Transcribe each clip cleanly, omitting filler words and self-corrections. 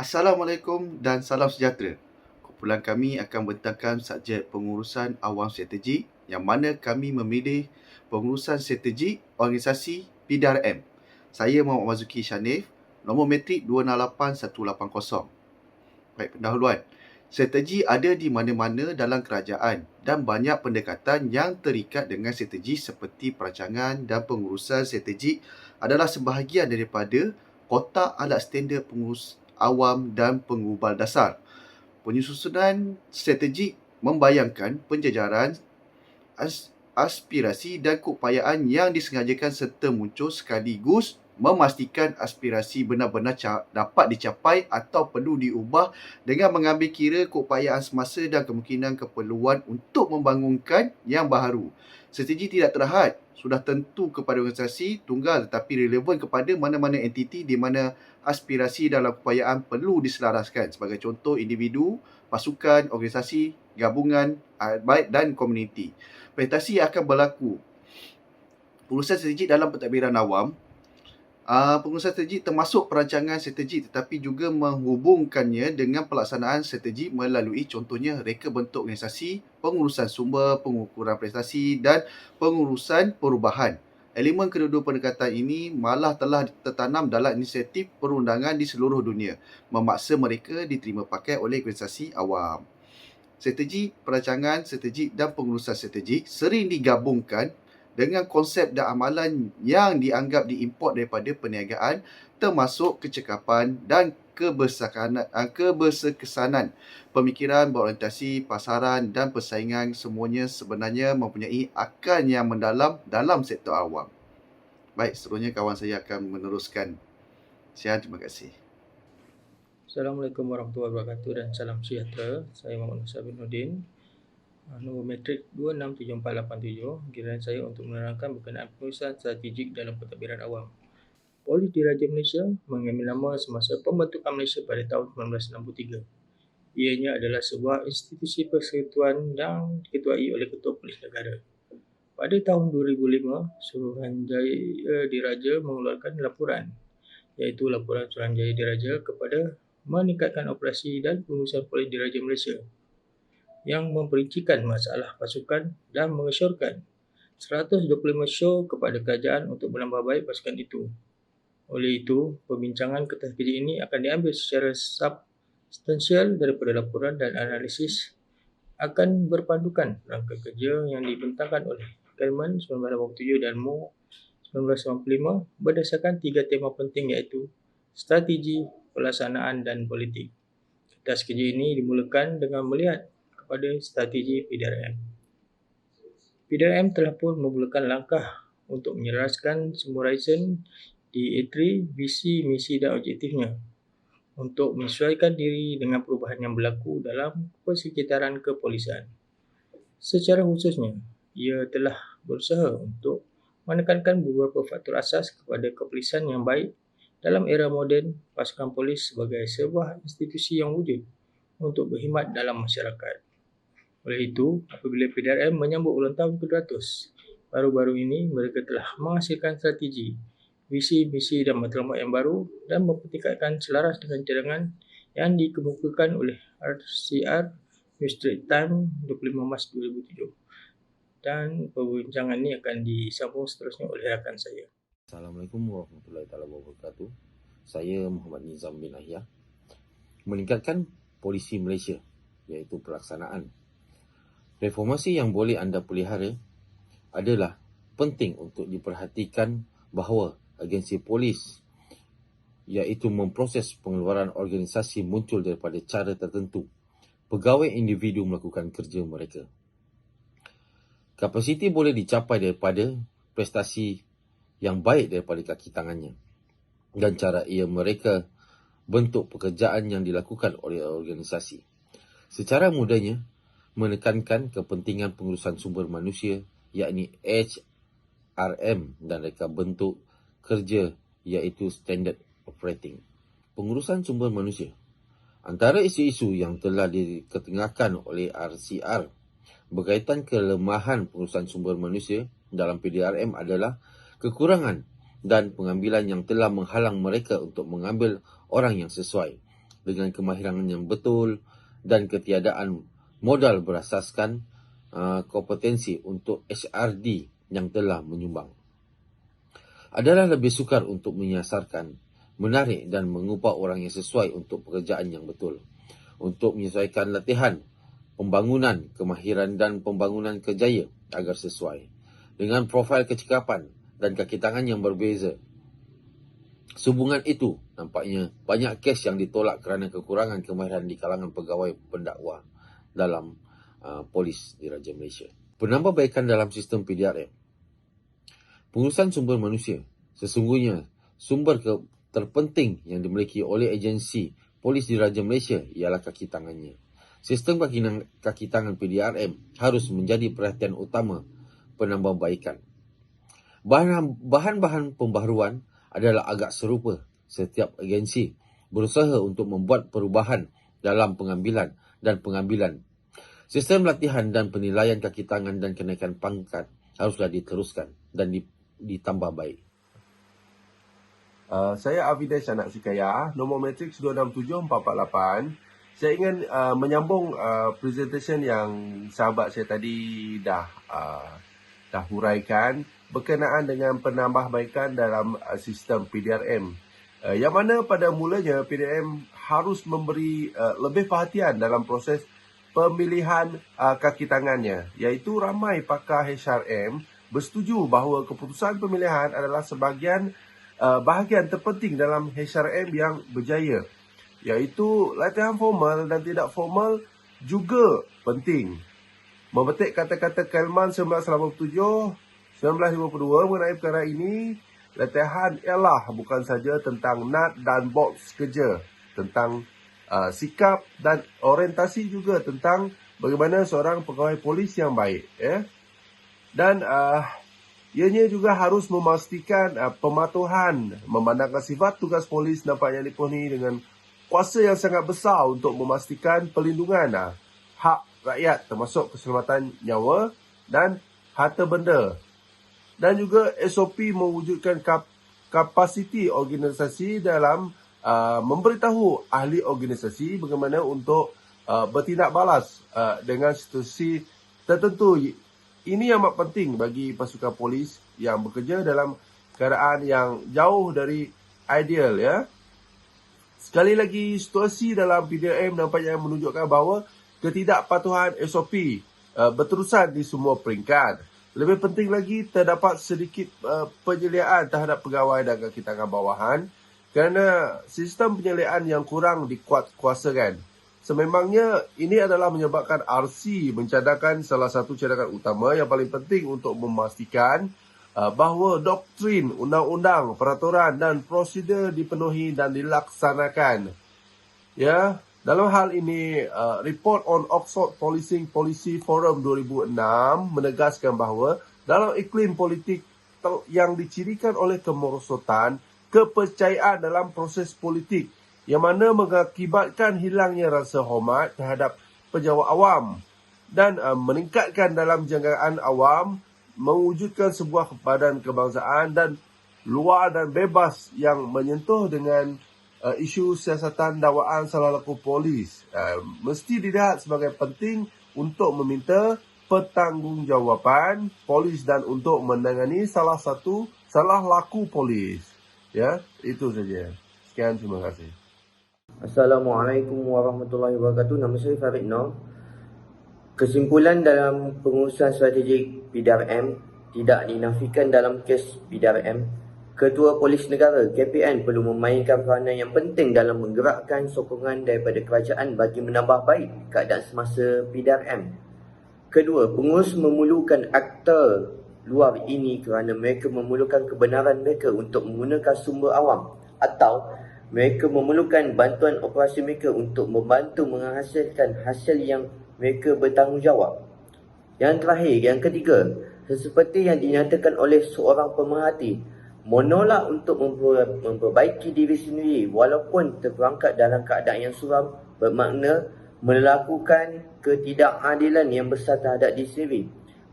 Assalamualaikum dan salam sejahtera. Kumpulan kami akan membentangkan subjek pengurusan awam strategi yang mana kami memilih pengurusan strategi organisasi PDRM. Saya Muhammad Mazuki Shanif, nombor metrik 268180. Baik, pendahuluan. Strategi ada di mana-mana dalam kerajaan dan banyak pendekatan yang terikat dengan strategi seperti perancangan dan pengurusan strategi adalah sebahagian daripada kotak alat standard pengurus awam dan pengubal dasar. Penyusunan strategi membayangkan penjajaran aspirasi dan keupayaan yang disengajakan serta muncul sekaligus memastikan aspirasi benar-benar dapat dicapai atau perlu diubah dengan mengambil kira keupayaan semasa dan kemungkinan keperluan untuk membangunkan yang baharu. Strategi tidak terhad sudah tentu kepada organisasi tunggal tetapi relevan kepada mana-mana entiti di mana aspirasi dalam keupayaan perlu diselaraskan. Sebagai contoh, individu, pasukan, organisasi, gabungan, baik dan komuniti. Presentasi akan berlaku. Pengurusan strategi dalam pentadbiran awam. Pengurusan strategi termasuk perancangan strategi tetapi juga menghubungkannya dengan pelaksanaan strategi melalui contohnya reka bentuk organisasi, pengurusan sumber, pengukuran prestasi dan pengurusan perubahan. Elemen kedua-dua pendekatan ini malah telah tertanam dalam inisiatif perundangan di seluruh dunia, memaksa mereka diterima pakai oleh organisasi awam. Strategi, perancangan strategi dan pengurusan strategi sering digabungkan dengan konsep dan amalan yang dianggap diimport daripada perniagaan termasuk kecekapan dan keberkesanan, pemikiran berorientasi pasaran dan persaingan semuanya sebenarnya mempunyai akar yang mendalam dalam sektor awam. Baik, seterusnya kawan saya akan meneruskan. Terima kasih. Assalamualaikum warahmatullahi wabarakatuh dan salam sejahtera. Saya Muhammad Musa Binuddin, nombor metrik 267487. Giliran saya untuk menerangkan berkenaan pengurusan strategik dalam pentadbiran awam. Polis Diraja Malaysia mengambil nama semasa pembentukan Malaysia pada tahun 1963. Ianya adalah sebuah institusi persekutuan yang diketuai oleh Ketua Polis Negara. Pada tahun 2005, Suruhanjaya Diraja mengeluarkan laporan, iaitu laporan Suruhanjaya Diraja kepada meningkatkan operasi dan pengurusan Polis Diraja Malaysia yang memperincikan masalah pasukan dan mengesyorkan 125 show kepada kerajaan untuk menambah baik pasukan itu. Oleh itu, perbincangan kertas kerja ini akan diambil secara substansial daripada laporan dan analisis akan berpandukan rangka kerja yang dibentangkan oleh Kelman 1987 dan Mo 1995 berdasarkan 3 tema penting iaitu strategi, pelaksanaan dan politik. Kertas kerja ini dimulakan dengan melihat kepada strategi PDRM. PDRM telah pun memulakan langkah untuk menyelaraskan summarization di A3, visi, misi dan objektifnya untuk menyesuaikan diri dengan perubahan yang berlaku dalam persekitaran kepolisian. Secara khususnya, ia telah berusaha untuk menekankan beberapa faktor asas kepada kepolisian yang baik dalam era moden, pasukan polis sebagai sebuah institusi yang wujud untuk berkhidmat dalam masyarakat. Oleh itu, apabila PDRM menyambut ulang tahun ke-200, baru-baru ini mereka telah menghasilkan strategi, visi, misi dan matlamat yang baru dan mempertingkatkan selaras dengan cadangan yang dikemukakan oleh RCR New Straits Times 25 Mac 2007. Dan perbincangan ini akan disambung seterusnya oleh rakan saya. Assalamualaikum warahmatullahi wabarakatuh. Saya Muhammad Nizam bin Ahyah. Meningkatkan polisi Malaysia, iaitu pelaksanaan. Reformasi yang boleh anda pelihara adalah penting untuk diperhatikan bahawa agensi polis iaitu memproses pengeluaran organisasi muncul daripada cara tertentu. Pegawai individu melakukan kerja mereka. Kapasiti boleh dicapai daripada prestasi yang baik daripada kaki tangannya dan cara mereka bentuk pekerjaan yang dilakukan oleh organisasi. Secara mudahnya, menekankan kepentingan pengurusan sumber manusia yakni HRM dan reka bentuk kerja iaitu Standard Operating. Pengurusan sumber manusia. Antara isu-isu yang telah diketengahkan oleh RCR berkaitan kelemahan pengurusan sumber manusia dalam PDRM adalah kekurangan dan pengambilan yang telah menghalang mereka untuk mengambil orang yang sesuai. dengan kemahiran yang betul dan ketiadaan modal berasaskan kompetensi untuk HRD yang telah menyumbang. Adalah lebih sukar untuk menyasarkan, menarik dan mengupah orang yang sesuai untuk pekerjaan yang betul. Untuk menyesuaikan latihan, pembangunan, kemahiran dan pembangunan kerjaya agar sesuai dengan profil kecekapan dan kaki tangan yang berbeza. Sehubungan itu, nampaknya banyak kes yang ditolak kerana kekurangan kemahiran di kalangan pegawai pendakwa dalam polis di Raja Malaysia. Penambahbaikan dalam sistem PDRM. Pengurusan sumber manusia sesungguhnya sumber terpenting yang dimiliki oleh agensi polis di Raja Malaysia ialah kaki tangannya. Sistem kaki tangan PDRM harus menjadi perhatian utama penambahbaikan. Bahan-bahan pembaharuan adalah agak serupa. Setiap agensi berusaha untuk membuat perubahan dalam pengambilan. Sistem latihan dan penilaian kaki tangan dan kenaikan pangkat haruslah diteruskan dan ditambah baik. Saya Avidesh Anak Sikaya, nombor matriks 267448. Saya ingin menyambung presentation yang sahabat saya tadi dah huraikan berkenaan dengan penambahbaikan dalam sistem PDRM. Yang mana pada mulanya PDRM harus memberi lebih perhatian dalam proses pemilihan kaki tangannya, iaitu ramai pakar HRM bersetuju bahawa keputusan pemilihan adalah bahagian terpenting dalam HRM yang berjaya, iaitu latihan formal dan tidak formal juga penting. Memetik kata-kata Kelman 1987, 1952 mengenai perkara ini, latihan ialah bukan saja tentang nut dan box kerja, tentang sikap dan orientasi juga tentang bagaimana seorang pegawai polis yang baik. Dan ianya juga harus memastikan pematuhan, memandangkan sifat tugas polis nampaknya dipenuhi dengan kuasa yang sangat besar untuk memastikan perlindungan hak rakyat termasuk keselamatan nyawa dan harta benda. Dan juga SOP mewujudkan kapasiti organisasi dalam memberitahu ahli organisasi bagaimana untuk bertindak balas dengan situasi tertentu. Ini yang amat penting bagi pasukan polis yang bekerja dalam keadaan yang jauh dari ideal. Sekali lagi, situasi dalam PDRM nampaknya menunjukkan bahawa ketidakpatuhan SOP berterusan di semua peringkat. Lebih penting lagi, terdapat sedikit penyeliaan terhadap pegawai dan kaki tangan bawahan kerana sistem penyeliaan yang kurang dikuatkuasakan. Sememangnya ini adalah menyebabkan RC mencadangkan salah satu cadangan utama yang paling penting untuk memastikan bahawa doktrin, undang-undang, peraturan dan prosedur dipenuhi dan dilaksanakan. Dalam hal ini, Report on Oxford Policing Policy Forum 2006 menegaskan bahawa dalam iklim politik yang dicirikan oleh kemerosotan, kepercayaan dalam proses politik yang mana mengakibatkan hilangnya rasa hormat terhadap pejabat awam dan meningkatkan dalam jangkaan awam, mewujudkan sebuah badan kebangsaan dan luar dan bebas yang menyentuh dengan isu siasatan dakwaan salah laku polis mesti dilihat sebagai penting untuk meminta pertanggungjawaban polis dan untuk menangani salah laku polis. Itu saja. Sekian, terima kasih. Assalamualaikum warahmatullahi wabarakatuh. Nama saya Farid Noor. Kesimpulan dalam pengurusan strategik PDRM tidak dinafikan dalam kes PDRM. Ketua Polis Negara KPN perlu memainkan peranan yang penting dalam menggerakkan sokongan daripada kerajaan bagi menambah baik keadaan semasa PDRM. Kedua, pengurus memerlukan aktor luar ini kerana mereka memerlukan kebenaran mereka untuk menggunakan sumber awam atau mereka memerlukan bantuan operasi mereka untuk membantu menghasilkan hasil yang mereka bertanggungjawab. Yang terakhir, yang ketiga, seperti yang dinyatakan oleh seorang pemerhati, menolak untuk memperbaiki diri sendiri walaupun terperangkap dalam keadaan yang suram bermakna melakukan ketidakadilan yang besar terhadap diri sendiri,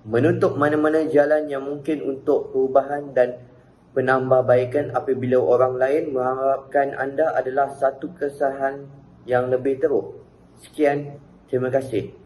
menutup mana-mana jalan yang mungkin untuk perubahan dan penambahbaikan apabila orang lain mengharapkan anda adalah satu kesalahan yang lebih teruk. Sekian, terima kasih.